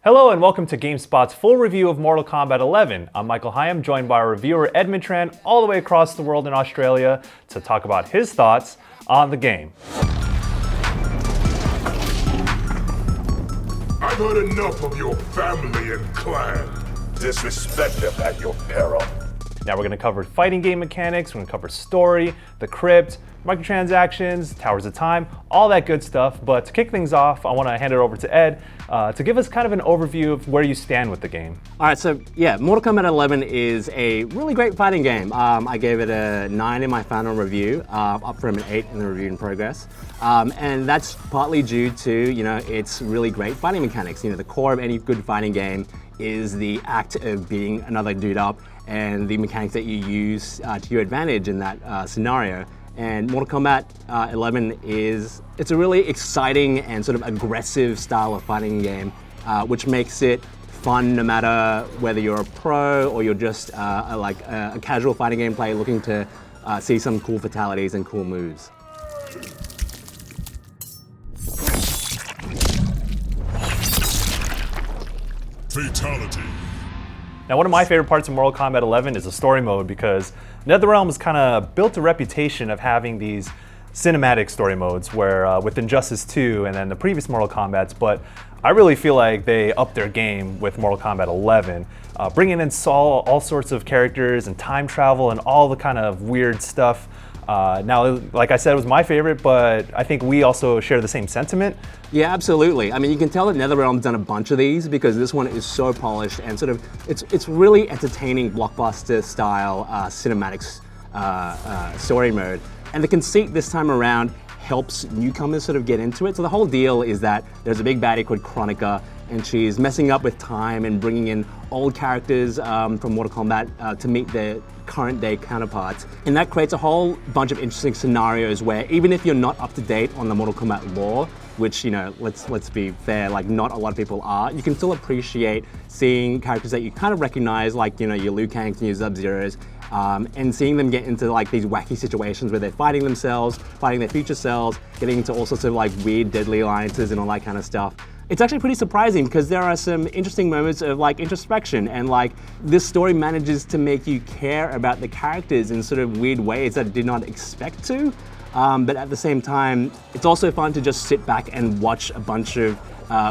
Hello and welcome to Gamespot's full review of Mortal Kombat 11. I'm Michael Hyam, joined by our reviewer Edmund Tran, all the way across the world in Australia, to talk about his thoughts on the game. I've heard enough of your family and clan. Disrespect them at your peril. Now we're going to cover fighting game mechanics, we're going to cover story, the Crypt, microtransactions, Towers of Time, all that good stuff. But to kick things off, I want to hand it over to Ed to give us kind of an overview of where you stand with the game. All right, so yeah, Mortal Kombat 11 is a really great fighting game. I gave it a 9 in my final review, up from an 8 in the review in progress. And that's partly due to, its really great fighting mechanics. The core of any good fighting game is the act of beating another dude up and the mechanics that you use to your advantage in that scenario. And Mortal Kombat 11 it's a really exciting and sort of aggressive style of fighting game, which makes it fun no matter whether you're a pro or you're just a casual fighting game player looking to see some cool fatalities and cool moves. Fatality. Now, one of my favorite parts of Mortal Kombat 11 is the story mode, because NetherRealm has kind of built a reputation of having these cinematic story modes where with Injustice 2 and then the previous Mortal Kombats, but I really feel like they upped their game with Mortal Kombat 11, bringing in all sorts of characters and time travel and all the kind of weird stuff. Now, like I said, it was my favorite, but I think we also share the same sentiment. Yeah, absolutely. I mean, you can tell that NetherRealm's done a bunch of these because this one is so polished and sort of, it's really entertaining blockbuster style cinematics story mode. And the conceit this time around helps newcomers sort of get into it. So the whole deal is that there's a big baddie called Kronika, and she's messing up with time and bringing in old characters from Mortal Kombat to meet their current day counterparts. And that creates a whole bunch of interesting scenarios where even if you're not up to date on the Mortal Kombat lore, which, let's be fair, like not a lot of people are, you can still appreciate seeing characters that you kind of recognize, like, your Liu Kangs and your Sub-Zeros, and seeing them get into like these wacky situations where they're fighting themselves, fighting their future selves, getting into all sorts of like weird, deadly alliances and all that kind of stuff. It's actually pretty surprising because there are some interesting moments of like introspection, and like this story manages to make you care about the characters in sort of weird ways that I did not expect to. But at the same time, it's also fun to just sit back and watch a bunch of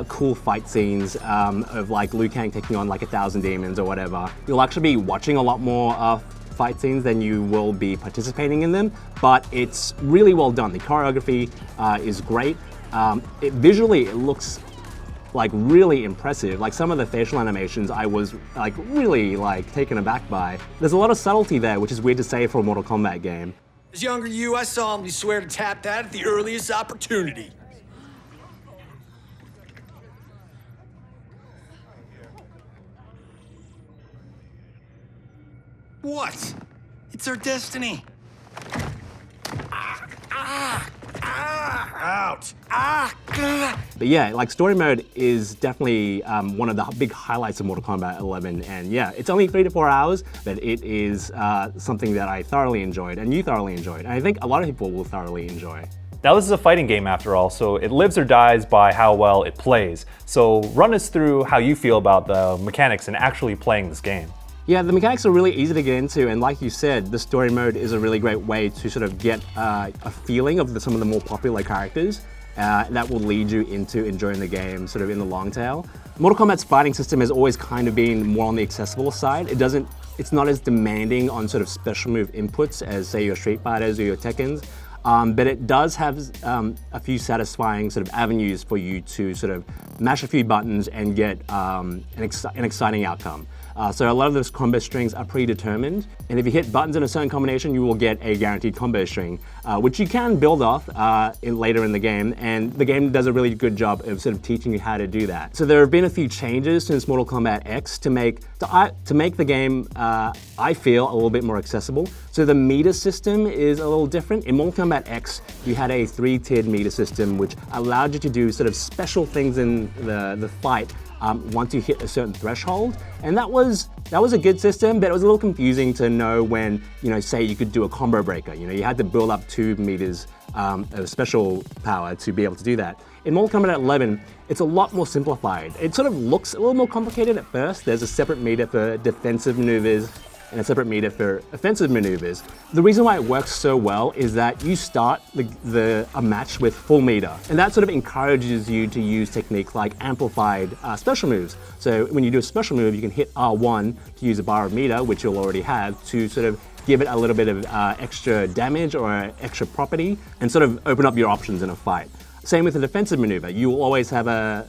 cool fight scenes of like Liu Kang taking on like 1,000 demons or whatever. You'll actually be watching a lot more fight scenes than you will be participating in them, but it's really well done. The choreography is great. Visually, it looks like really impressive. Like some of the facial animations I was like really like taken aback by. There's a lot of subtlety there, which is weird to say for a Mortal Kombat game. As younger you, I solemnly swear to tap that at the earliest opportunity. What? It's our destiny. Ouch. But yeah, like story mode is definitely one of the big highlights of Mortal Kombat 11. And yeah, it's only 3 to 4 hours, but it is something that I thoroughly enjoyed and you thoroughly enjoyed. And I think a lot of people will thoroughly enjoy. Now, this is a fighting game after all, so it lives or dies by how well it plays. So run us through how you feel about the mechanics and actually playing this game. Yeah, the mechanics are really easy to get into, and like you said, the story mode is a really great way to sort of get a feeling of some of the more popular characters that will lead you into enjoying the game sort of in the long tail. Mortal Kombat's fighting system has always kind of been more on the accessible side. It's not as demanding on sort of special move inputs as say your Street Fighters or your Tekkens, but it does have a few satisfying sort of avenues for you to sort of mash a few buttons and get an exciting outcome. So a lot of those combo strings are predetermined, and if you hit buttons in a certain combination, you will get a guaranteed combo string, which you can build off later in the game, and the game does a really good job of sort of teaching you how to do that. So there have been a few changes since Mortal Kombat X to make the game, I feel, a little bit more accessible. So the meter system is a little different. In Mortal Kombat X, you had a 3-tiered meter system, which allowed you to do sort of special things in the fight once you hit a certain threshold. And that was a good system, but it was a little confusing to know when, say you could do a combo breaker. You had to build up 2 meters of special power to be able to do that. In Mortal Kombat 11, it's a lot more simplified. It sort of looks a little more complicated at first. There's a separate meter for defensive maneuvers and a separate meter for offensive maneuvers. The reason why it works so well is that you start a match with full meter, and that sort of encourages you to use techniques like amplified special moves. So when you do a special move, you can hit R1 to use a bar of meter, which you'll already have, to sort of give it a little bit of extra damage or extra property, and sort of open up your options in a fight. Same with a defensive maneuver. You will always have a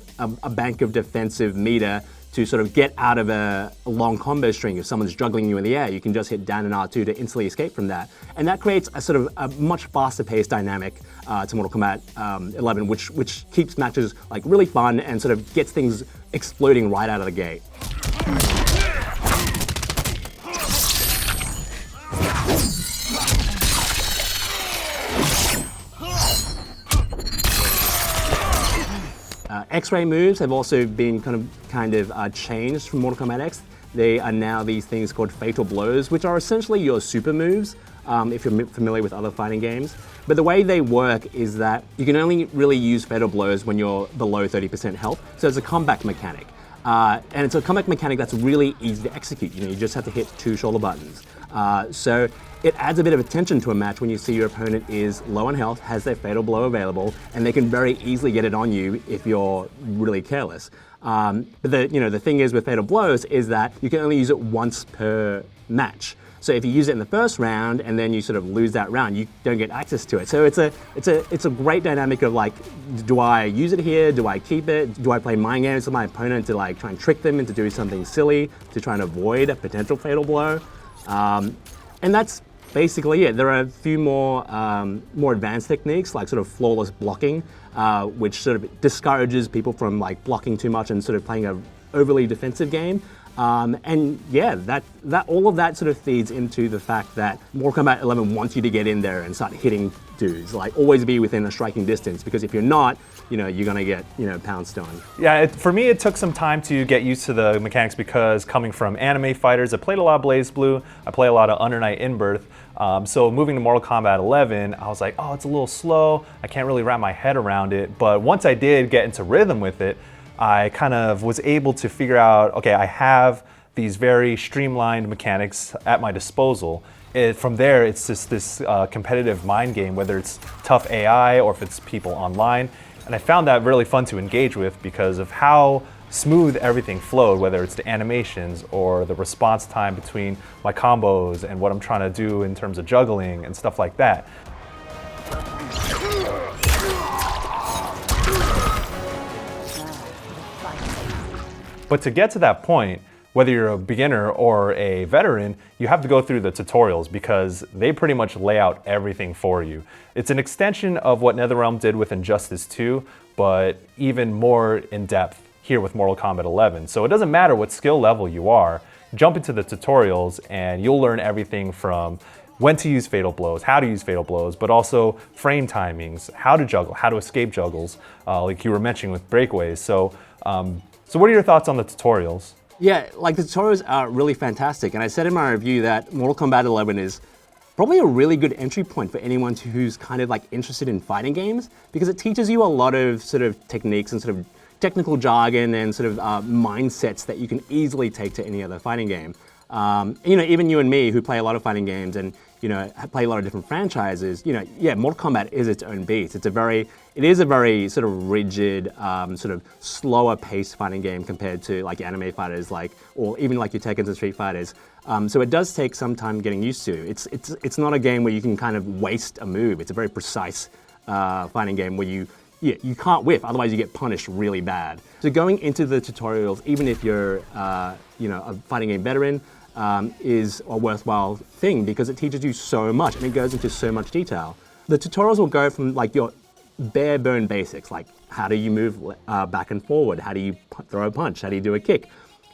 bank of defensive meter to sort of get out of a long combo string. If someone's juggling you in the air, you can just hit down and R2 to instantly escape from that. And that creates a sort of a much faster paced dynamic to Mortal Kombat 11, which keeps matches like really fun and sort of gets things exploding right out of the gate. X-ray moves have also been kind of changed from Mortal Kombat X. They are now these things called fatal blows, which are essentially your super moves, if you're familiar with other fighting games. But the way they work is that you can only really use fatal blows when you're below 30% health. So it's a comeback mechanic. And it's a comeback mechanic that's really easy to execute. You just have to hit 2 shoulder buttons. So it adds a bit of attention to a match when you see your opponent is low on health, has their fatal blow available, and they can very easily get it on you if you're really careless. But the thing is with fatal blows is that you can only use it once per match. So if you use it in the first round and then you sort of lose that round, you don't get access to it. So it's a great dynamic of like, do I use it here? Do I keep it? Do I play mind games with my opponent to like try and trick them into doing something silly to try and avoid a potential fatal blow? And that's basically it. There are a few more advanced techniques like sort of flawless blocking, which sort of discourages people from like blocking too much and sort of playing a overly defensive game. And yeah, that all of that sort of feeds into the fact that Mortal Kombat 11 wants you to get in there and start hitting dudes. Like always be within a striking distance, because if you're not, you're gonna get pounced on. Yeah, for me it took some time to get used to the mechanics, because coming from anime fighters, I played a lot of BlazBlue, I play a lot of Under Night In-Birth. So moving to Mortal Kombat 11, I was like, oh, it's a little slow. I can't really wrap my head around it. But once I did get into rhythm with it, I kind of was able to figure out, okay, I have these very streamlined mechanics at my disposal. From there, it's just this competitive mind game, whether it's tough AI or if it's people online. And I found that really fun to engage with because of how smooth everything flowed, whether it's the animations or the response time between my combos and what I'm trying to do in terms of juggling and stuff like that. But to get to that point, whether you're a beginner or a veteran, you have to go through the tutorials because they pretty much lay out everything for you. It's an extension of what NetherRealm did with Injustice 2, but even more in depth here with Mortal Kombat 11. So it doesn't matter what skill level you are, jump into the tutorials and you'll learn everything from when to use fatal blows, how to use fatal blows, but also frame timings, how to juggle, how to escape juggles, like you were mentioning with breakaways. So what are your thoughts on the tutorials? Yeah, like the tutorials are really fantastic. And I said in my review that Mortal Kombat 11 is probably a really good entry point for anyone who's kind of like interested in fighting games, because it teaches you a lot of sort of techniques and sort of technical jargon and sort of mindsets that you can easily take to any other fighting game. Even you and me who play a lot of fighting games and play a lot of different franchises, Mortal Kombat is its own beast. It is a very sort of rigid, sort of slower paced fighting game compared to like anime fighters, or even like your Tekkens and Street Fighters. So it does take some time getting used to. It's not a game where you can kind of waste a move. It's a very precise fighting game where you can't whiff, otherwise you get punished really bad. So going into the tutorials, even if you're a fighting game veteran, is a worthwhile thing because it teaches you so much and it goes into so much detail. The tutorials will go from like your bare bone basics, like how do you move back and forward, how do you throw a punch, how do you do a kick,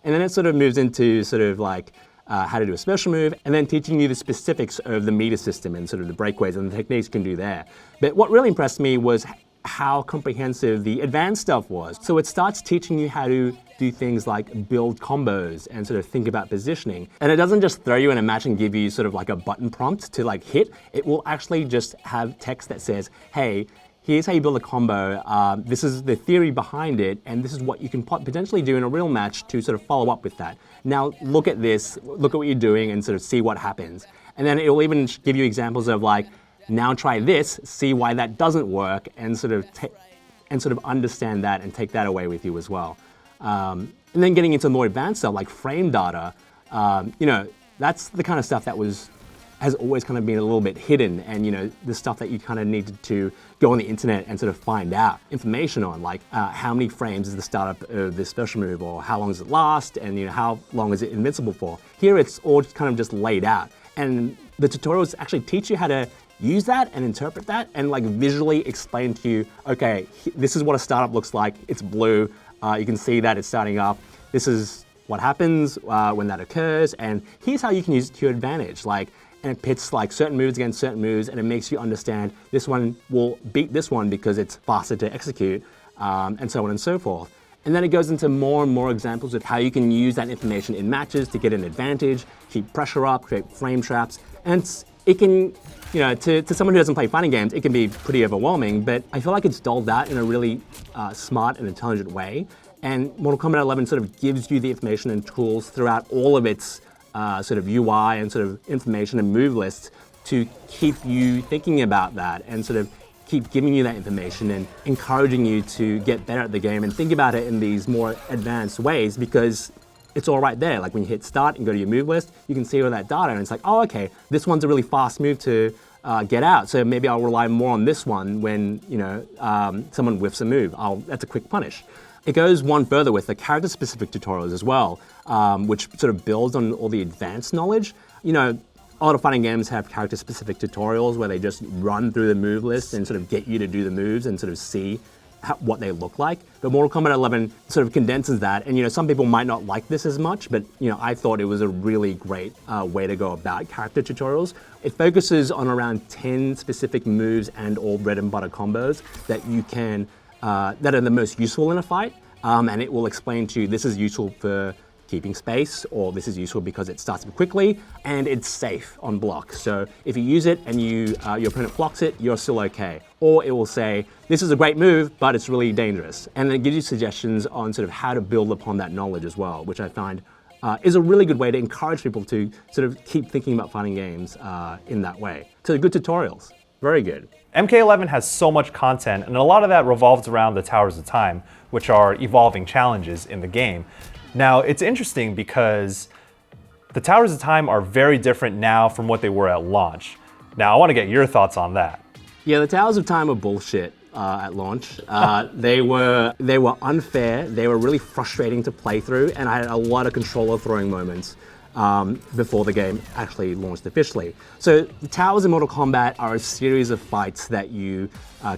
and then it sort of moves into sort of like how to do a special move, and then teaching you the specifics of the meter system and sort of the breakaways and the techniques you can do there. But what really impressed me was how comprehensive the advanced stuff was. So it starts teaching you how to do things like build combos and sort of think about positioning. And it doesn't just throw you in a match and give you sort of like a button prompt to like hit. It will actually just have text that says, hey, here's how you build a combo, this is the theory behind it, and this is what you can potentially do in a real match to sort of follow up with that. Now look at this, look at what you're doing and sort of see what happens. And then it will even give you examples of like, now try this, see why that doesn't work, and sort of understand that and take that away with you as well. And then getting into more advanced stuff like frame data, that's the kind of stuff that has always kind of been a little bit hidden, and the stuff that you kind of needed to go on the internet and sort of find out information on, like how many frames is the startup of this special move, or how long does it last, and how long is it invincible for. Here it's all kind of just laid out, and the tutorials actually teach you how to use that and interpret that and like visually explain to you, okay, this is what a startup looks like, it's blue, you can see that it's starting up, this is what happens when that occurs, and here's how you can use it to your advantage. And it pits like certain moves against certain moves, and it makes you understand this one will beat this one because it's faster to execute, and so on and so forth. And then it goes into more and more examples of how you can use that information in matches to get an advantage, keep pressure up, create frame traps, and it can, to someone who doesn't play fighting games, it can be pretty overwhelming, but I feel like it's doled out in a really smart and intelligent way. And Mortal Kombat 11 sort of gives you the information and tools throughout all of its sort of UI and sort of information and move lists to keep you thinking about that and sort of keep giving you that information and encouraging you to get better at the game and think about it in these more advanced ways, because it's all right there. Like when you hit start and go to your move list, you can see all that data, and it's like, oh, okay, this one's a really fast move to get out, so maybe I'll rely more on this one when someone whiffs a move. That's a quick punish. It goes one further with the character-specific tutorials as well, which sort of builds on all the advanced knowledge. A lot of fighting games have character-specific tutorials where they just run through the move list and sort of get you to do the moves and sort of see what they look like. But Mortal Kombat 11 sort of condenses that, and some people might not like this as much, but I thought it was a really great way to go about character tutorials. It focuses on around 10 specific moves and all bread and butter combos that you can that are the most useful in a fight, and it will explain to you this is useful for keeping space, or this is useful because it starts up quickly and it's safe on block. So if you use it and your opponent blocks it, you're still okay. Or it will say, this is a great move, but it's really dangerous. And then it gives you suggestions on sort of how to build upon that knowledge as well, which I find is a really good way to encourage people to sort of keep thinking about fighting games in that way. So good tutorials, very good. MK11 has so much content, and a lot of that revolves around the Towers of Time, which are evolving challenges in the game. Now, it's interesting because the Towers of Time are very different now from what they were at launch. Now, I want to get your thoughts on that. Yeah, the Towers of Time were bullshit at launch. They were unfair, they were really frustrating to play through, and I had a lot of controller throwing moments before the game actually launched officially. So the towers in Mortal Kombat are a series of fights that you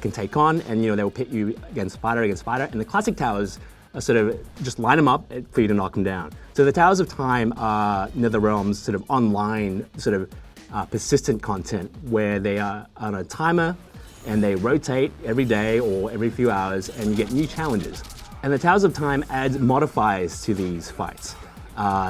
can take on, and they will pit you against fighter, and the classic towers sort of just line them up for you to knock them down. So the Towers of Time are NetherRealm's sort of online sort of persistent content where they are on a timer and they rotate every day or every few hours, and you get new challenges. And the Towers of Time adds modifiers to these fights.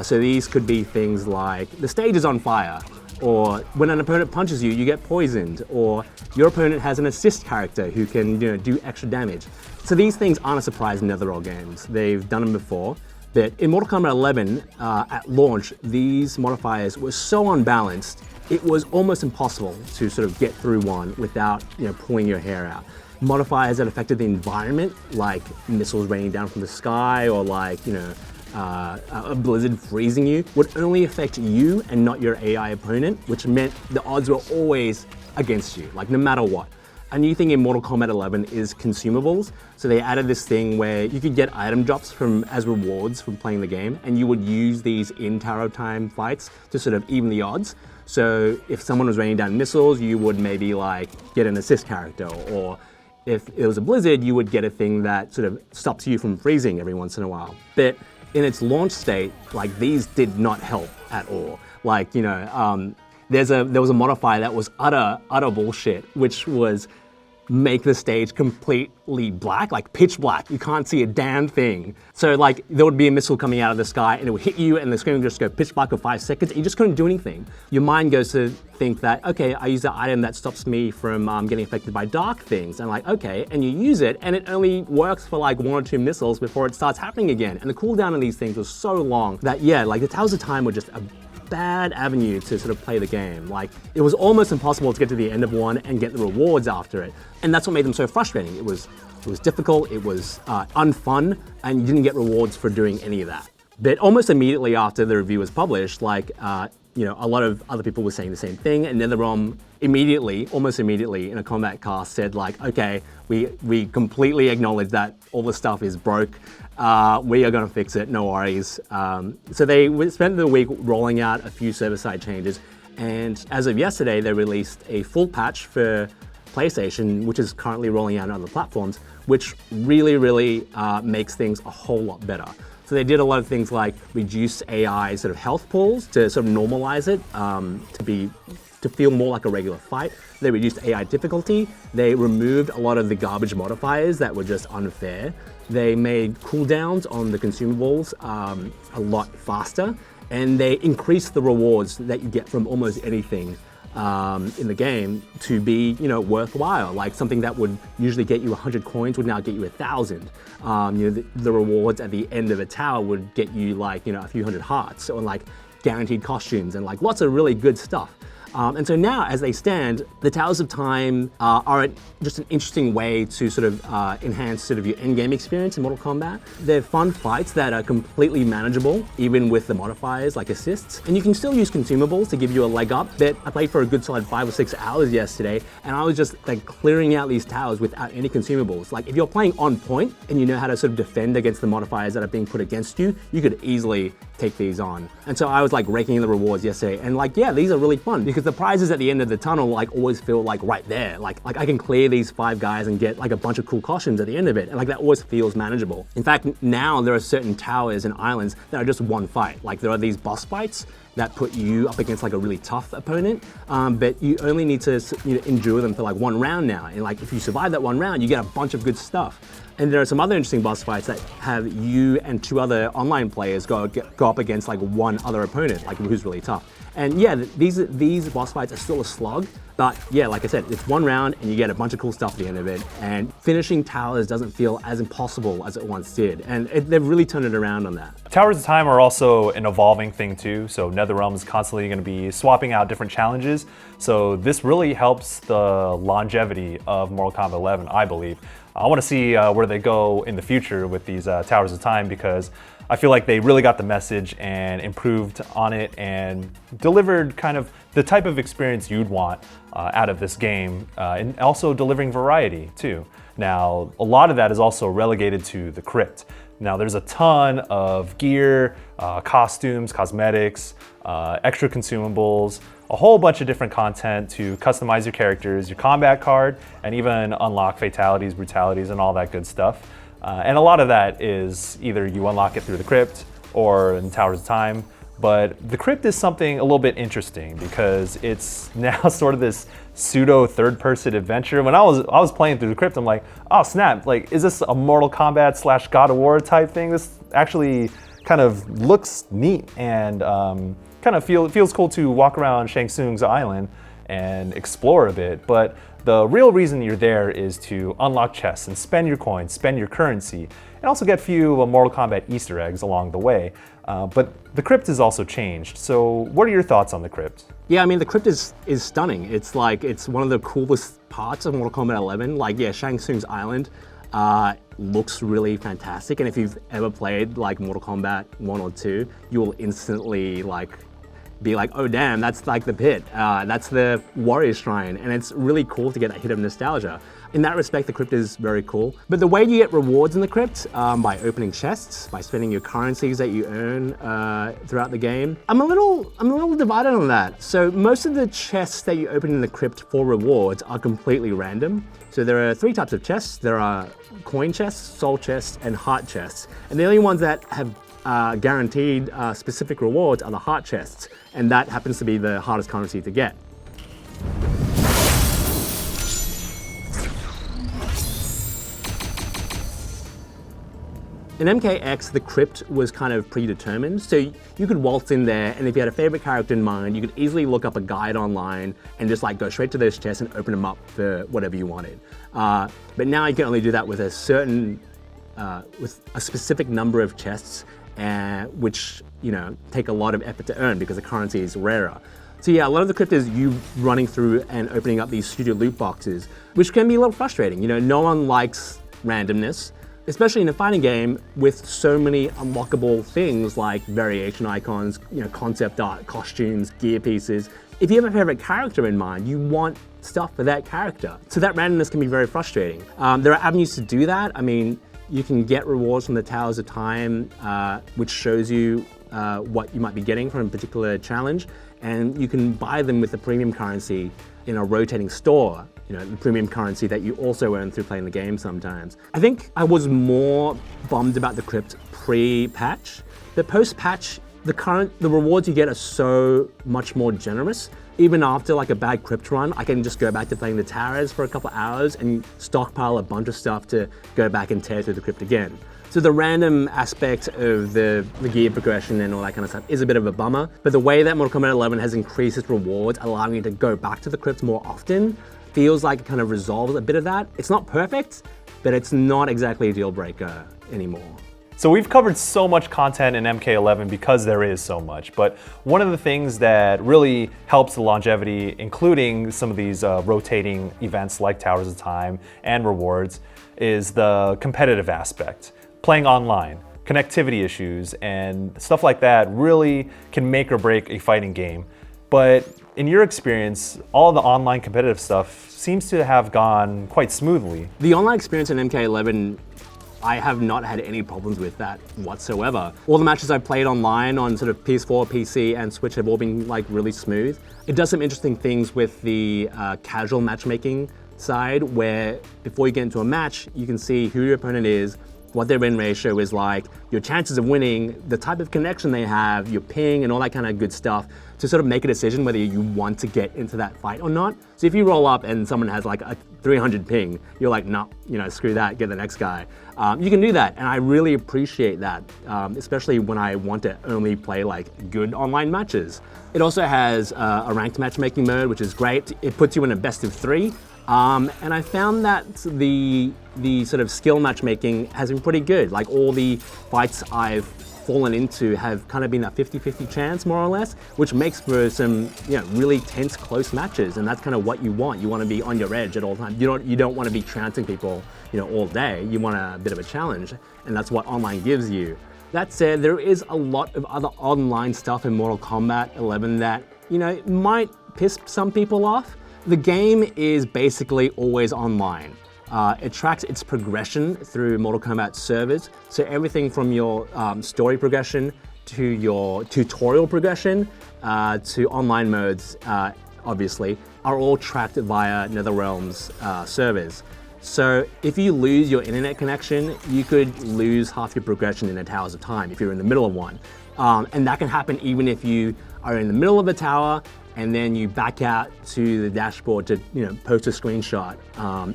So these could be things like the stage is on fire, or when an opponent punches you, you get poisoned, or your opponent has an assist character who can do extra damage. So these things aren't a surprise in NetherRealm games. They've done them before. But in Mortal Kombat 11, at launch, these modifiers were so unbalanced, it was almost impossible to sort of get through one without pulling your hair out. Modifiers that affected the environment, like missiles raining down from the sky, or like a blizzard freezing you, would only affect you and not your AI opponent, which meant the odds were always against you, like no matter what. A new thing in Mortal Kombat 11 is consumables. So they added this thing where you could get item drops as rewards from playing the game, and you would use these in Tower of Time fights to sort of even the odds. So if someone was raining down missiles, you would maybe like get an assist character, or if it was a blizzard, you would get a thing that sort of stops you from freezing every once in a while. But in its launch state, like these did not help at all. Like, there was a modifier that was utter bullshit, which was make the stage completely black, like pitch black. You can't see a damn thing. So like there would be a missile coming out of the sky and it would hit you and the screen would just go pitch black for 5 seconds and you just couldn't do anything. Your mind goes to think that, okay, I use that item that stops me from getting affected by dark things. And like, okay, and you use it and it only works for like 1 or 2 missiles before it starts happening again. And the cooldown on these things was so long that yeah, like the Towers of Time were just a bad avenue to sort of play the game. Like it was almost impossible to get to the end of one and get the rewards after it. And that's what made them so frustrating. It was difficult, it was unfun, and you didn't get rewards for doing any of that. But almost immediately after the review was published, like you know, a lot of other people were saying the same thing, and NetherRealm immediately, almost immediately, in a Kombat cast said like, okay, we completely acknowledge that all the stuff is broke. We are going to fix it, no worries. So they spent the week rolling out a few server-side changes, and as of yesterday, they released a full patch for PlayStation, which is currently rolling out on other platforms, which really makes things a whole lot better. So they did a lot of things like reduce AI sort of health pools to sort of normalize it to feel more like a regular fight. They reduced AI difficulty. They removed a lot of the garbage modifiers that were just unfair. They made cooldowns on the consumables a lot faster, and they increased the rewards that you get from almost anything in the game to be, you know, worthwhile. Like something that would usually get you 100 coins would now get you 1,000. You know, the rewards at the end of a tower would get you like, you know, a few hundred hearts, or like guaranteed costumes and like lots of really good stuff. And so now, as they stand, the Towers of Time are just an interesting way to sort of enhance sort of your in-game experience in Mortal Kombat. They're fun fights that are completely manageable, even with the modifiers like assists. And you can still use consumables to give you a leg up. But I played for a good solid 5 or 6 hours yesterday, and I was just like clearing out these towers without any consumables. Like if you're playing on point and you know how to sort of defend against the modifiers that are being put against you, you could easily take these on. And so I was like raking in the rewards yesterday, and like, yeah, these are really fun because the prizes at the end of the tunnel like always feel like right there. Like I can clear these 5 guys and get like a bunch of cool costumes at the end of it, and like that always feels manageable. In fact, now there are certain towers and islands that are just one fight. Like there are these boss fights that put you up against like a really tough opponent, but you only need to, you know, endure them for like 1 round now. And like if you survive that 1 round, you get a bunch of good stuff. And there are some other interesting boss fights that have you and 2 other online players go up against like 1 other opponent, like who's really tough. And yeah, these boss fights are still a slog, but yeah, like I said, it's 1 round and you get a bunch of cool stuff at the end of it. And finishing towers doesn't feel as impossible as it once did. And they've really turned it around on that. Towers of Time are also an evolving thing too, so NetherRealm is constantly going to be swapping out different challenges. So this really helps the longevity of Mortal Kombat 11, I believe. I want to see where they go in the future with these Towers of Time, because I feel like they really got the message and improved on it and delivered kind of the type of experience you'd want out of this game, and also delivering variety too. Now, a lot of that is also relegated to the Crypt. Now, there's a ton of gear, costumes, cosmetics, extra consumables, a whole bunch of different content to customize your characters, your combat card, and even unlock fatalities, brutalities, and all that good stuff. And a lot of that is either you unlock it through the Crypt or in Towers of Time. But the Crypt is something a little bit interesting because it's now sort of this pseudo third-person adventure. When I was playing through the Crypt, I'm like, oh snap! Like, is this a Mortal Kombat / God of War type thing? This actually kind of looks neat and kind of feels cool to walk around Shang Tsung's island and explore a bit. But the real reason you're there is to unlock chests and spend your coins, spend your currency, and also get a few Mortal Kombat Easter eggs along the way. But the Crypt has also changed. So what are your thoughts on the Crypt? Yeah, I mean, the Crypt is stunning. It's like, it's one of the coolest parts of Mortal Kombat 11. Like, yeah, Shang Tsung's island looks really fantastic. And if you've ever played like Mortal Kombat 1 or 2, you will instantly like be like, oh damn, that's like the pit. That's the warrior shrine. And it's really cool to get that hit of nostalgia. In that respect, the Crypt is very cool. But the way you get rewards in the Crypt, by opening chests, by spending your currencies that you earn throughout the game, I'm a little divided on that. So most of the chests that you open in the Crypt for rewards are completely random. So there are 3 types of chests. There are coin chests, soul chests, and heart chests. And the only ones that have guaranteed specific rewards are the heart chests, and that happens to be the hardest currency to get. In MKX, the Crypt was kind of predetermined, so you could waltz in there, and if you had a favorite character in mind, you could easily look up a guide online and just like go straight to those chests and open them up for whatever you wanted. But now you can only do that with a certain, with a specific number of chests, which take a lot of effort to earn because the currency is rarer. So yeah, a lot of the Crypt is you running through and opening up these studio loot boxes, which can be a little frustrating. No one likes randomness, especially in a fighting game with so many unlockable things like variation icons, concept art, costumes, gear pieces. If you have a favorite character in mind, you want stuff for that character. So that randomness can be very frustrating. There are avenues to do that. I mean, you can get rewards from the Towers of Time, which shows you what you might be getting from a particular challenge, and you can buy them with the premium currency in a rotating store, the premium currency that you also earn through playing the game sometimes. I think I was more bummed about the Crypt pre-patch. The post-patch, the rewards you get are so much more generous. Even after like a bad Crypt run, I can just go back to playing the towers for a couple hours and stockpile a bunch of stuff to go back and tear through the Crypt again. So the random aspect of the gear progression and all that kind of stuff is a bit of a bummer, but the way that Mortal Kombat 11 has increased its rewards, allowing you to go back to the Crypt more often, feels like it kind of resolves a bit of that. It's not perfect, but it's not exactly a deal breaker anymore. So we've covered so much content in MK11 because there is so much, but one of the things that really helps the longevity, including some of these rotating events like Towers of Time and rewards, is the competitive aspect. Playing online, connectivity issues, and stuff like that really can make or break a fighting game. But in your experience, all the online competitive stuff seems to have gone quite smoothly. The online experience in MK11, I have not had any problems with that whatsoever. All the matches I've played online on sort of PS4, PC, and Switch have all been like really smooth. It does some interesting things with the casual matchmaking side, where before you get into a match, you can see who your opponent is, what their win ratio is like, your chances of winning, the type of connection they have, your ping, and all that kind of good stuff to sort of make a decision whether you want to get into that fight or not. So if you roll up and someone has like a 300 ping, you're like, no, screw that, get the next guy. You can do that, and I really appreciate that, especially when I want to only play like good online matches. It also has a ranked matchmaking mode, which is great. It puts you in a best of 3. And I found that the sort of skill matchmaking has been pretty good. Like all the fights I've fallen into have kind of been that 50-50 chance, more or less, which makes for some really tense, close matches. And that's kind of what you want. You want to be on your edge at all times. You don't want to be trouncing people all day. You want a bit of a challenge, and that's what online gives you. That said, there is a lot of other online stuff in Mortal Kombat 11 that might piss some people off. The game is basically always online. It tracks its progression through Mortal Kombat servers. So everything from your story progression to your tutorial progression to online modes, obviously, are all tracked via NetherRealm's servers. So if you lose your internet connection, you could lose half your progression in the Towers of Time if you're in the middle of one. And that can happen even if you are in the middle of a tower and then you back out to the dashboard to post a screenshot.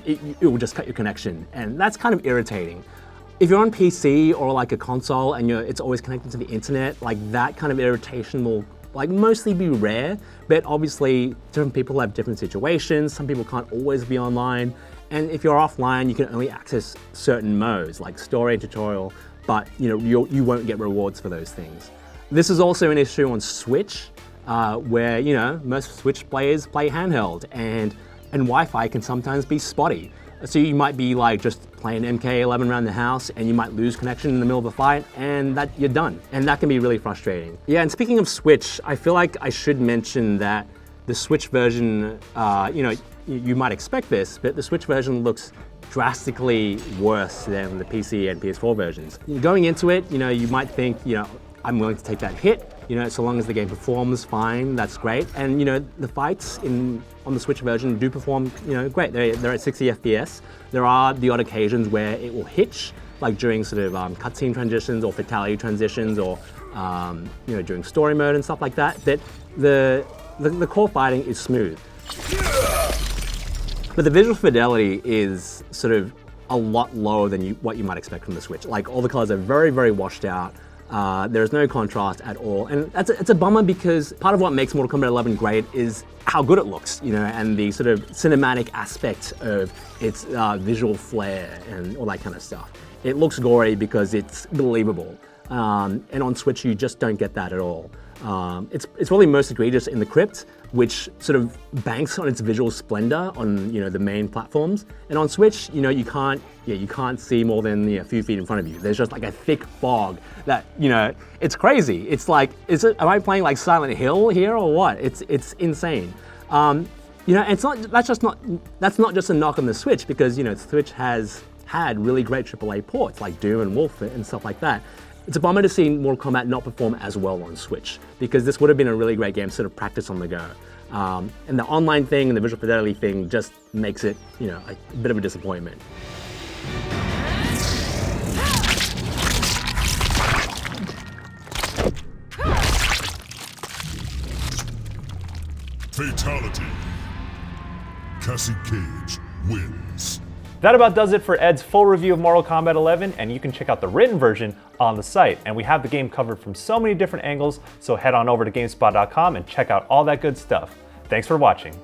It will just cut your connection, and that's kind of irritating. If you're on PC or like a console and it's always connected to the internet, like that kind of irritation will like mostly be rare, but obviously different people have different situations. Some people can't always be online, and if you're offline, you can only access certain modes like story and tutorial, but you won't get rewards for those things. This is also an issue on Switch, where most Switch players play handheld, and Wi-Fi can sometimes be spotty. So you might be like just playing MK11 around the house, and you might lose connection in the middle of a fight, and that you're done. And that can be really frustrating. Yeah, and speaking of Switch, I feel like I should mention that the Switch version, you might expect this, but the Switch version looks drastically worse than the PC and PS4 versions. Going into it, you might think, I'm willing to take that hit. So long as the game performs fine, that's great. And the fights on the Switch version do perform, great. They're at 60 FPS. There are the odd occasions where it will hitch, like during sort of cutscene transitions or fatality transitions, or during story mode and stuff like that. But the core fighting is smooth. But the visual fidelity is sort of a lot lower than what you might expect from the Switch. Like, all the colors are very, very washed out. There's no contrast at all, and it's a bummer because part of what makes Mortal Kombat 11 great is how good it looks, you know, and the sort of cinematic aspect of its visual flair and all that kind of stuff. It looks gory because it's believable, and on Switch you just don't get that at all. It's really most egregious in the Crypt, which sort of banks on its visual splendor on, you know, the main platforms. And on Switch, you know, you can't see more than a few feet in front of you. There's just like a thick fog that, you know, it's crazy. It's like, am I playing like Silent Hill here or what? It's insane. You know, that's not just a knock on the Switch, because, you know, Switch has had really great AAA ports like Doom and Wolf and stuff like that. It's a bummer to see Mortal Kombat not perform as well on Switch, because this would have been a really great game, sort of practice on the go. And the online thing and the visual fidelity thing just makes it, you know, a bit of a disappointment. Fatality. Cassie Cage wins. That about does it for Ed's full review of Mortal Kombat 11, and you can check out the written version on the site. And we have the game covered from so many different angles, so head on over to Gamespot.com and check out all that good stuff. Thanks for watching.